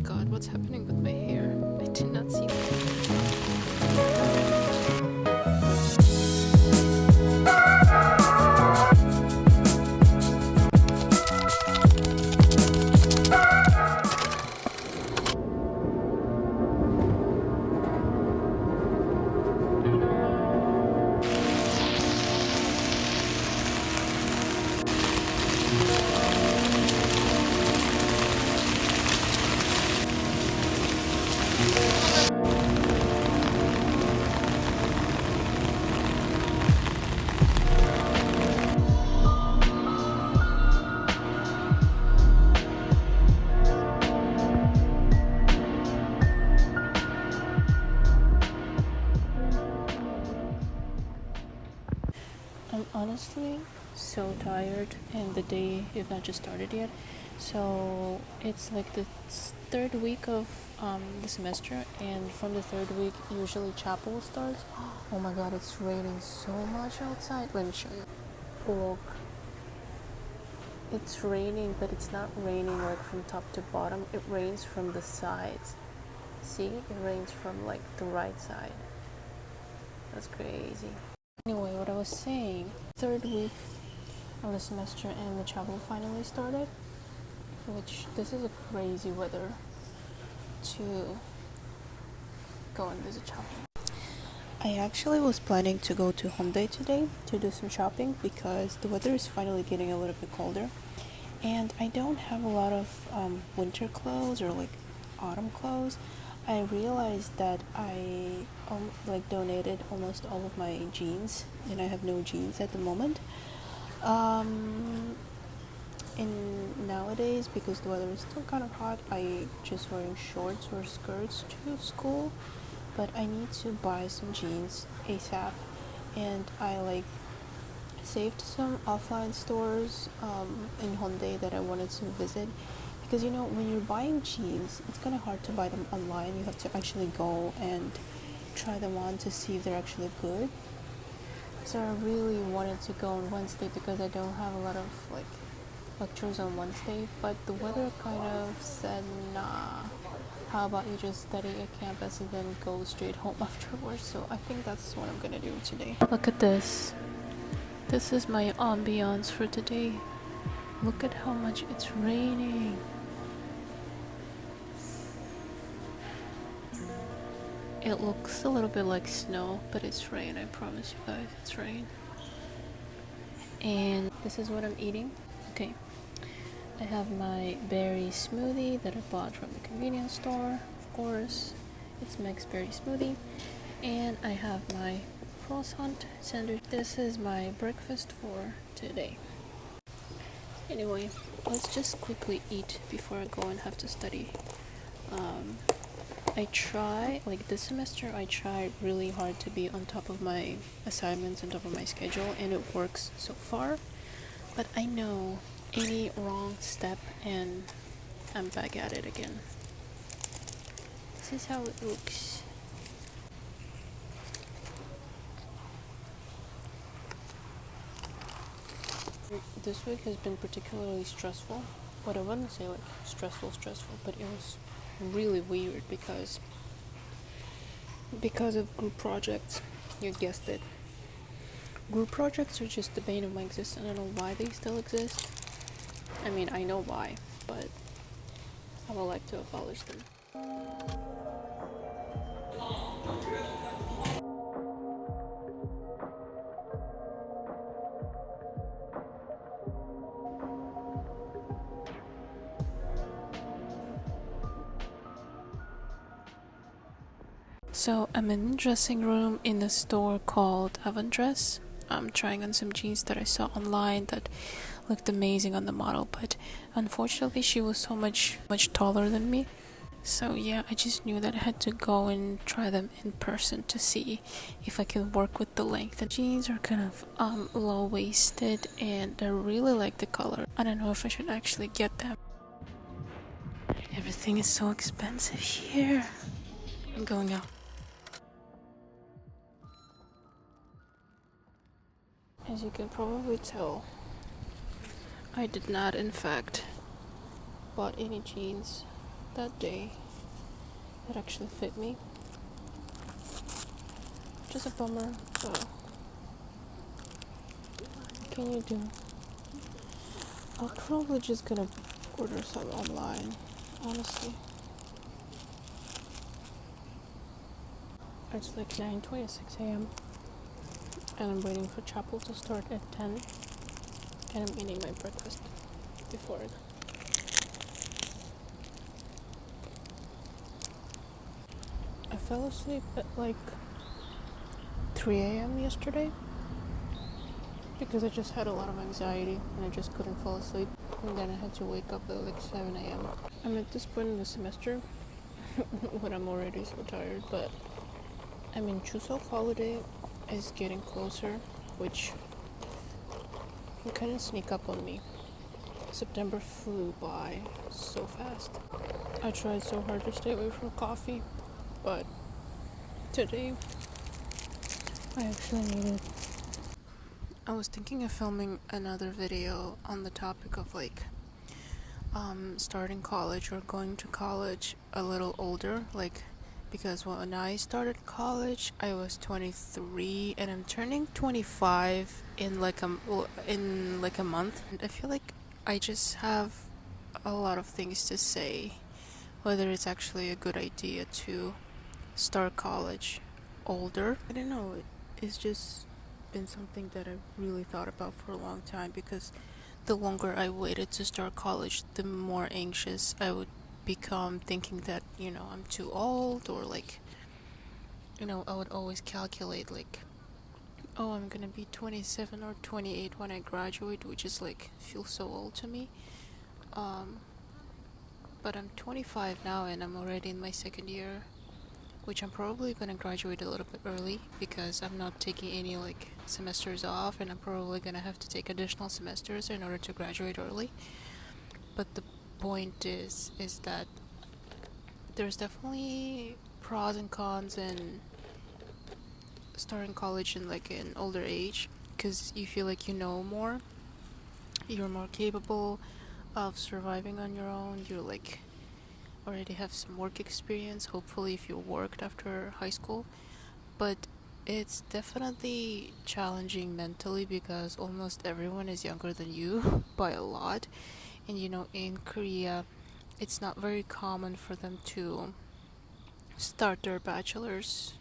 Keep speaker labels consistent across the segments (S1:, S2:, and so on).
S1: god, what's happening with my hair? I did not see that. I'm honestly so tired, and the day if not just started yet. So it's like the third week of the semester, and from the third week usually chapel starts. Oh my god, it's raining so much outside. Let me show you. Look, it's raining, but it's not raining like from top to bottom. It rains from the sides. See, it rains from like the right side. That's crazy. Anyway, what I was saying, third week of the semester and the chapel finally started, which this is a crazy weather to go and visit chapel. I actually was planning to go to Hyundai today to do some shopping because the weather is finally getting a little bit colder, and I don't have a lot of winter clothes or like autumn clothes. I realized that I like donated almost all of my jeans, and I have no jeans at the moment. And nowadays, because the weather is still kind of hot, I just wearing shorts or skirts to school. But I need to buy some jeans ASAP, and I like saved some offline stores in Hyundai that I wanted to visit, because you know when you're buying jeans it's kind of hard to buy them online. You have to actually go and try them on to see if they're actually good. So I really wanted to go on Wednesday because I don't have a lot of like lectures on Wednesday, but the weather kind of said nah, how about you just study at campus and then go straight home afterwards. So I think that's what I'm gonna do today. Look at this. This is my ambiance for today. Look at how much it's raining. It looks a little bit like snow, but it's rain. I promise you guys, it's rain. And this is what I'm eating. Okay, I have my berry smoothie that I bought from the convenience store. Of course, it's mixed berry smoothie. And I have my croissant sandwich. This is my breakfast for today. Anyway, let's just quickly eat before I go and have to study. I try, like this semester, I tried really hard to be on top of my assignments, on top of my schedule, and it works so far. But I know any wrong step and I'm back at it again. This is how it looks. This week has been particularly stressful, but I wouldn't say like stressful, but it was really weird because of group projects. You guessed it. Group projects are just the bane of my existence. I don't know why they still exist. I mean, I know why, but I would like to abolish them. So I'm in the dressing room in a store called Avondress. I'm trying on some jeans that I saw online that looked amazing on the model, but unfortunately she was so much taller than me. So yeah, I just knew that I had to go and try them in person to see if I could work with the length. The jeans are kind of low-waisted, and I really like the color. I don't know if I should actually get them. Everything is so expensive here. I'm going out. As you can probably tell, I did not in fact bought any jeans that day that actually fit me. Just a bummer, but what can you do? I'm probably just gonna order some online, honestly. It's like 9:26 a.m. and I'm waiting for chapel to start at 10, and I'm eating my breakfast before it. I fell asleep at like 3 a.m. yesterday because I just had a lot of anxiety and I just couldn't fall asleep, and then I had to wake up at like 7 a.m. I'm at this point in the semester when I'm already so tired, but I mean, Chuseok holiday is getting closer, which can kind of sneak up on me. September flew by so fast. I tried so hard to stay away from coffee, but today I actually need it. I was thinking of filming another video on the topic of like starting college or going to college a little older, like, because when I started college I was 23 and I'm turning 25 in like a month, and I feel like I just have a lot of things to say, whether it's actually a good idea to start college older. I don't know, it's just been something that I've really thought about for a long time, because the longer I waited to start college, the more anxious I would become, thinking that, I'm too old, or like, I would always calculate like, oh, I'm gonna be 27 or 28 when I graduate, which is like, feels so old to me. But I'm 25 now and I'm already in my second year, which I'm probably gonna graduate a little bit early because I'm not taking any like semesters off, and I'm probably gonna have to take additional semesters in order to graduate early. But the point is that there's definitely pros and cons in starting college in like an older age, because you feel like you know more, you're more capable of surviving on your own, you're like already have some work experience, hopefully, if you worked after high school. But it's definitely challenging mentally because almost everyone is younger than you by a lot. And in Korea, it's not very common for them to start their bachelor's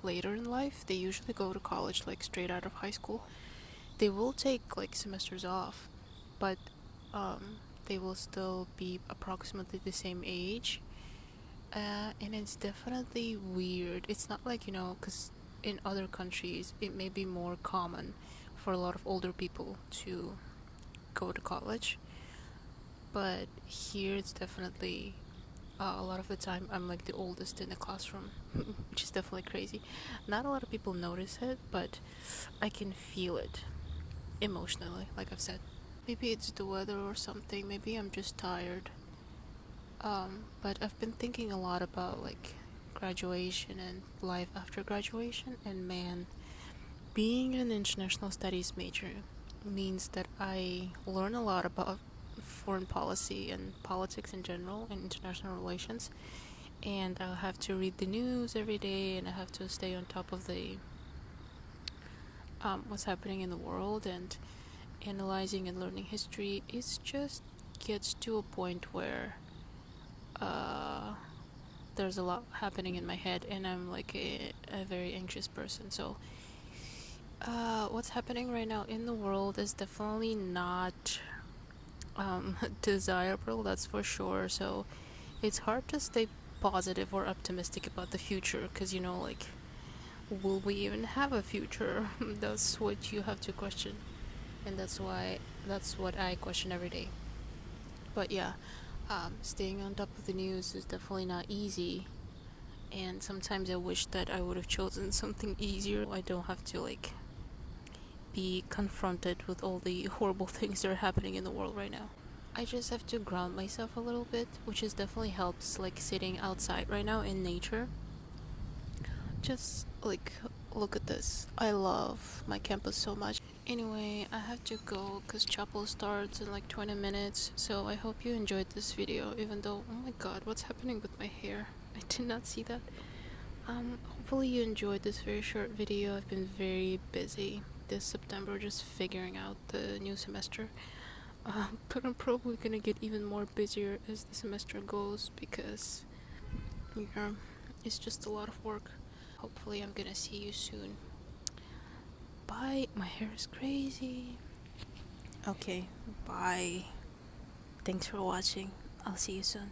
S1: later in life. They usually go to college like straight out of high school. They will take like semesters off, but they will still be approximately the same age. And it's definitely weird. It's not like, because in other countries it may be more common for a lot of older people to go to college, but here it's definitely a lot of the time I'm like the oldest in the classroom, which is definitely crazy. Not a lot of people notice it, but I can feel it emotionally, like I've said. Maybe it's the weather or something, maybe I'm just tired. But I've been thinking a lot about like graduation and life after graduation, and man, being an international studies major means that I learn a lot about foreign policy and politics in general and international relations, and I'll have to read the news every day, and I have to stay on top of the what's happening in the world, and analyzing and learning history. It just gets to a point where there's a lot happening in my head, and I'm like a very anxious person. So what's happening right now in the world is definitely not desirable, that's for sure. So it's hard to stay positive or optimistic about the future, because like, will we even have a future? That's what you have to question, and that's what I question every day. But yeah, staying on top of the news is definitely not easy, and sometimes I wish that I would have chosen something easier. I don't have to like be confronted with all the horrible things that are happening in the world right now. I just have to ground myself a little bit, which is definitely helps, like sitting outside right now in nature. Just like, look at this. I love my campus so much. Anyway, I have to go because chapel starts in like 20 minutes, so I hope you enjoyed this video, even though, oh my god, what's happening with my hair? I did not see that. Hopefully you enjoyed this very short video. I've been very busy this September just figuring out the new semester. But I'm probably gonna get even more busier as the semester goes because, yeah, it's just a lot of work. Hopefully I'm gonna see you soon. Bye. My hair is crazy. Okay, bye. Thanks for watching. I'll see you soon.